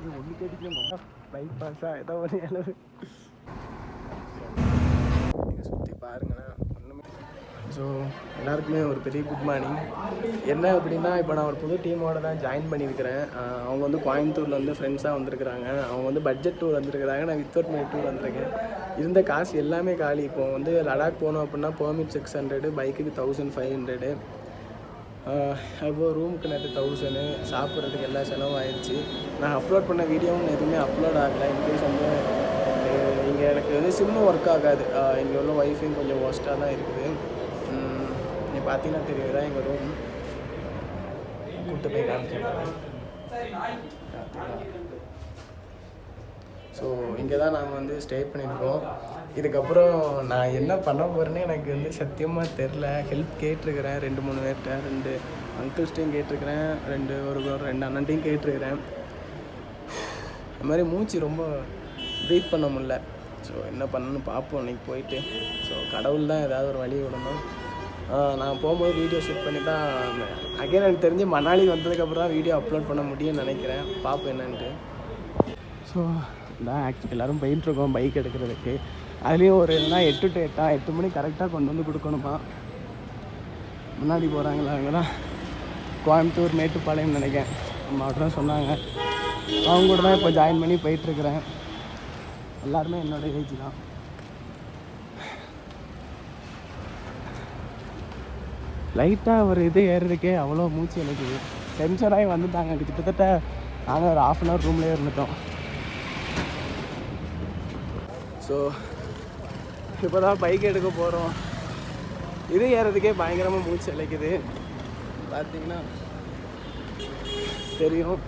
ஒன்று கேட்டுக்கணும் பைக் பாஸா ஏதோ ஒரு அளவு சுற்றி பாருங்கண்ணா ஒன்றுமே. ஸோ எல்லாருக்குமே ஒரு பெரிய குட் மார்னிங். என்ன அப்படின்னா இப்போ நான் ஒரு புது டீமோடு தான் ஜாயின் பண்ணியிருக்கிறேன். அவங்க வந்து கோயம்புத்தூரில் வந்து ஃப்ரெண்ட்ஸாக வந்திருக்கிறாங்க. அவங்க வந்து பட்ஜெட் டூர் வந்திருக்கிறாங்க, நான் வித்தவுட் மை டூர் வந்திருக்கேன். இருந்த காசு எல்லாமே காலி. இப்போ வந்து லடாக் போகணும் அப்படின்னா பெர்மிட் 600, பைக்குக்கு 1500, அதுபோல் ரூமுக்கு நேற்று 1000, சாப்பிட்றதுக்கு எல்லா செலவும் ஆயிடுச்சு. நான் அப்லோட் பண்ண வீடியோவும் எதுவுமே அப்லோட் ஆகலை. இன்கேஸ் வந்து இங்கே எனக்கு வந்து சிம்மும் ஒர்க் ஆகாது. இங்கே உள்ள ஒய்ஃபையும் கொஞ்சம் ஒஸ்ட்டாக தான் இருக்குது. நீ பார்த்தீங்கன்னா தெரியுதா எங்கள் ரூம் கூப்பிட்டு போய் காமிச்சேன். ஸோ இங்கே தான் நாங்கள் வந்து ஸ்டே பண்ணியிருக்கோம். இதுக்கப்புறம் நான் என்ன பண்ண போகிறேன்னு எனக்கு வந்து சத்தியமாக தெரில. ஹெல்ப் கேட்டிருக்கிறேன் 2-3 பேர்கிட்ட, 2 அங்கிள்ஸ்டையும் கேட்டிருக்கிறேன், 2 அண்ணன்ட்டையும் கேட்டிருக்கிறேன். அது மாதிரி மூச்சு ரொம்ப ப்ரீத் பண்ண முடியல. ஸோ என்ன பண்ணணும்னு பார்ப்போம் இன்றைக்கி போயிட்டு. ஸோ கடவுள் தான் ஏதாவது ஒரு வழி விடணும். நான் போகும்போது வீடியோ ஷூட் பண்ணி தான் அகைன் எனக்கு தெரிஞ்சு மணாலி வந்ததுக்கப்புறம் தான் வீடியோ அப்லோட் பண்ண முடியும்னு நினைக்கிறேன். பார்ப்போம் என்னன்ட்டு. ஸோ தான் ஆக்சுவலி எல்லோரும் போயிட்டுருக்கோம் பைக் எடுக்கிறதுக்கு. அதுலேயும் ஒரு எதுனா 8 to 8 மணி கரெக்டாக கொண்டு வந்து கொடுக்கணுமா. முன்னாடி போகிறாங்களா அவங்க தான் கோயம்புத்தூர் மேட்டுப்பாளையம் நினைக்கிறேன் அவங்க தான் சொன்னாங்க. அவங்க கூட தான் இப்போ ஜாயின் பண்ணி போயிட்டுருக்கிறேன். எல்லாருமே என்னோடய ஏஜ் தான். லைட்டாக ஒரு இது ஏறுறதுக்கே அவ்வளோ மூச்சு எனக்கு டென்ஷனாகி வந்துட்டாங்க. கிட்டத்தட்ட நாங்கள் ஒரு 1/2 hour ரூம்லேயே இருந்துட்டோம். ஸோ இப்போ தான் பைக் எடுக்க போகிறோம். இது ஏறதுக்கே பயங்கரமாக மூச்சு இழைக்குது. பார்த்தீங்கன்னா தெரியும்,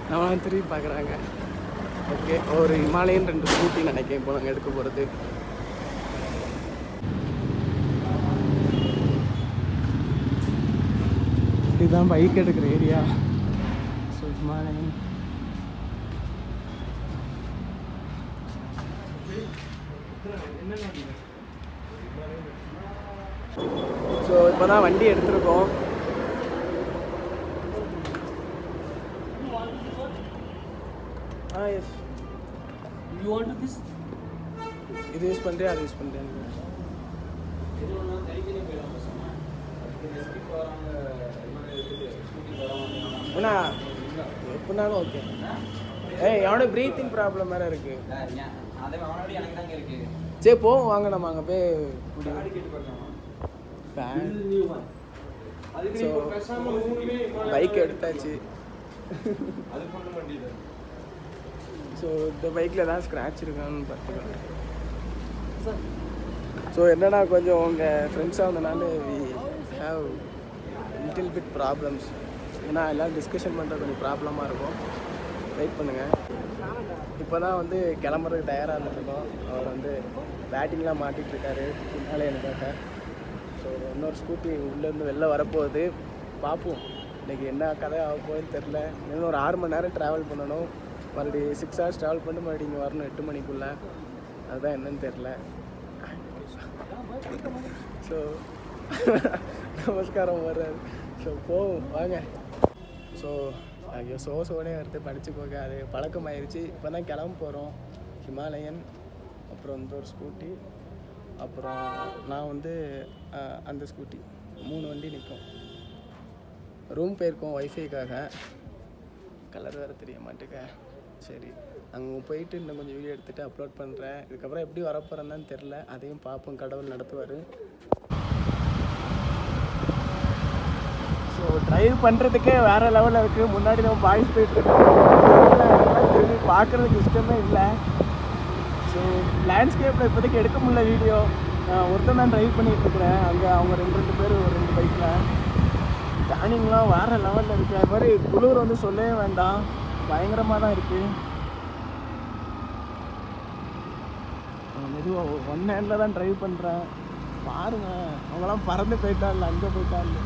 நம்மளாம் திரும்பி பார்க்குறாங்க. ஓகே, ஒரு ஹிமாலயன் 2 ஸ்கூட்டி நினைக்கிறேன் இப்போ நாங்கள் எடுக்க போகிறது. இதுதான் பைக் எடுக்கிற ஏரியா. ஸோ ஹிமாலயன் ஸோ இப்போ தான் வண்டி எடுத்துருக்கோம். Yes You want this? இது யூஸ் பண்ணுறேன், அது யூஸ் பண்ணுறேன். அண்ணா எப்படினாலும் ஓகே. அவனோட ப்ரீத்திங் ப்ராப்ளம் வேறு இருக்குது. சரி போவோம் வாங்க, நம்ம அங்கே போய் பைக் எடுத்தாச்சு. ஸோ இந்த பைக்கில் தான் ஸ்க்ராட்ச் இருக்கான்னு பார்த்துக்கலாம். ஸோ என்னன்னா கொஞ்சம் உங்கள் ஃப்ரெண்ட்ஸாக வந்தனால we have little bit problems. ஏன்னா எல்லாம் டிஸ்கஷன் பண்ணுறது கொஞ்சம் ப்ராப்ளமாக இருக்கும். வெயிட் பண்ணுங்கள். இப்போ தான் வந்து கிளம்புறதுக்கு தயாராக இருந்துருக்கோம். அவர் வந்து பேட்டிங்லாம் மாட்டிகிட்ருக்காரு பின்னாலே எனக்காக. ஸோ இன்னொரு ஸ்கூட்டி உள்ளேருந்து வெளில வரப்போகுது. பார்ப்போம் இன்றைக்கி என்ன கதை ஆக போகுதுன்னு தெரில. இன்னும் ஒரு 6 மணி நேரம் ட்ராவல் பண்ணணும். மறுபடியும் 6 hours ட்ராவல் பண்ணிட்டு மறுபடியும் இங்கே வரணும் 8 மணிக்குள்ளே. அதுதான் என்னன்னு தெரில. ஸோ நமஸ்காரம் வர்றாரு. ஸோ போவோம் வாங்க. ஸோ ஐயோ சோனே எடுத்து படித்து போக அது பழக்கமாயிருச்சு. இப்போ தான் கிளம்ப போகிறோம். ஹிமாலயன், அப்புறம் இந்த ஒரு ஸ்கூட்டி, அப்புறம் நான் வந்து அந்த ஸ்கூட்டி 3 வண்டி நிற்கும். ரூம் போயிருக்கோம் ஒய்ஃபைக்காக. கலர் வேறு தெரிய மாட்டேங்க. சரி அங்கே போயிட்டு இன்னும் கொஞ்சம் வீடியோ எடுத்துகிட்டு அப்லோட் பண்ணுறேன். இதுக்கப்புறம் எப்படி வரப்போகிறேன்னு தெரில. அதையும் பார்ப்போம், கடவுள் நடத்துவார். ஸோ ட்ரைவ் பண்ணுறதுக்கே வேறு லெவலில் இருக்குது. முன்னாடி நம்ம பாய்ஸ் போயிட்டுருக்கோம். திரும்பி பார்க்குறதுக்கு இஷ்டமே இல்லை. ஸோ லேண்ட்ஸ்கேப்பில் இப்போதைக்கு எடுக்க முடியல வீடியோ. ஒருத்தன் தான் ட்ரைவ் பண்ணிகிட்ருக்குறேன். அங்கே அவங்க 2 பேர் ஒரு 2 பைக்கில். டேனிங்லாம் வேறு லெவலில் இருக்குது. அது மாதிரி குளிர் வந்து சொல்லவே வேண்டாம், பயங்கரமாக தான் இருக்குது. மெதுவாக 1 ஹேண்டில் தான் ட்ரைவ் பண்ணுறேன். பாருங்கள் அவங்களாம் பறந்து போயிட்டான்ல, அங்கே போயிட்டான்ல.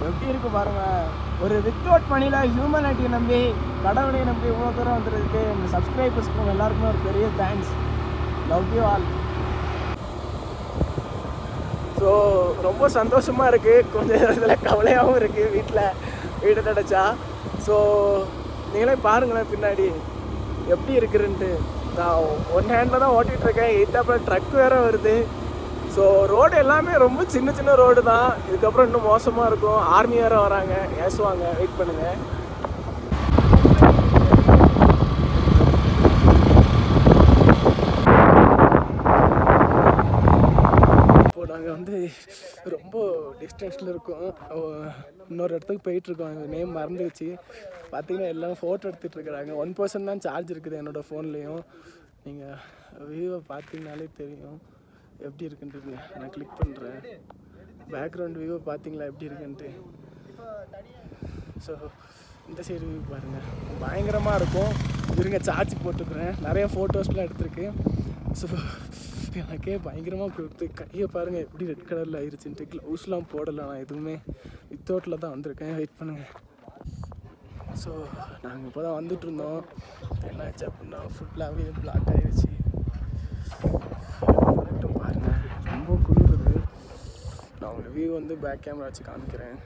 எப்படி இருக்குது பாருங்கள். ஒரு வித்தவுட் மணியில் ஹியூமனிட்டியை நம்பி, கடவுளையை நம்பி இவ்வளோ தூரம் வந்துருக்கு. இந்த சப்ஸ்கிரைபர்ஸ்க்கு எல்லாருக்குமே ஒரு பெரிய thanks. Love you all. So ரொம்ப சந்தோஷமாக இருக்குது, கொஞ்சம் இதில் கவலையாகவும் இருக்குது வீட்டில் வீடு நினச்சா. ஸோ நீங்களே பாருங்களேன் பின்னாடி எப்படி இருக்குன்ட்டு. நான் ஒன் ஹேண்டில் தான் ஓட்டிகிட்டு இருக்கேன், எயித்தாப்பில் ட்ரக் வேறு வருது. ஸோ ரோடு எல்லாமே ரொம்ப சின்ன சின்ன ரோடு தான். இதுக்கப்புறம் இன்னும் மோசமாக இருக்கும். ஆர்மி வேறு வராங்க, ஏசுவாங்க, வெயிட் பண்ணுங்கள். இப்போது நாங்கள் வந்து ரொம்ப டிஸ்டன்ஸில் இருக்கோம். இன்னொரு இடத்துக்கு போயிட்டுருக்கோம். எங்கள் நேம் மறந்துடுச்சு. பார்த்தீங்கன்னா எல்லாம் ஃபோட்டோ எடுத்துகிட்டு இருக்கிறாங்க. 1% தான் சார்ஜ் இருக்குது என்னோடய ஃபோன்லேயும். நீங்கள் வியூவை பார்த்தீங்கனாலே தெரியும் எப்படி இருக்குன்ட்டுங்க. நான் கிளிக் பண்ணுறேன். பேக்ரவுண்ட் வியூவை பார்த்தீங்களா எப்படி இருக்குன்ட்டு. ஸோ இந்த சைடு வியூ பாருங்கள், பயங்கரமாக இருக்கும். இருங்க சார்ஜ் போட்டுக்கிறேன். நிறைய ஃபோட்டோஸ்லாம் எடுத்திருக்கு. ஸோ எனக்கே பயங்கரமாக கொடுத்து கையை பாருங்கள் எப்படி ரெட் கலரில் ஆயிடுச்சுன்ட்டு. க்ளவுஸ்லாம் போடலை, நான் எதுவுமே வித்தவுட்டில் தான் வந்திருக்கேன். வெயிட் பண்ணுங்கள். ஸோ நாங்கள் இப்போ தான் வந்துட்டுருந்தோம். என்னாச்சு அப்படின்னா ஃபுல்லாகவே பிளாக் ஆகிடுச்சு. பாருங்கள் ரொம்ப குளிருது. நான் உங்களுக்கு வியூ வந்து பேக் கேமரா வச்சு காமிக்கிறேன்.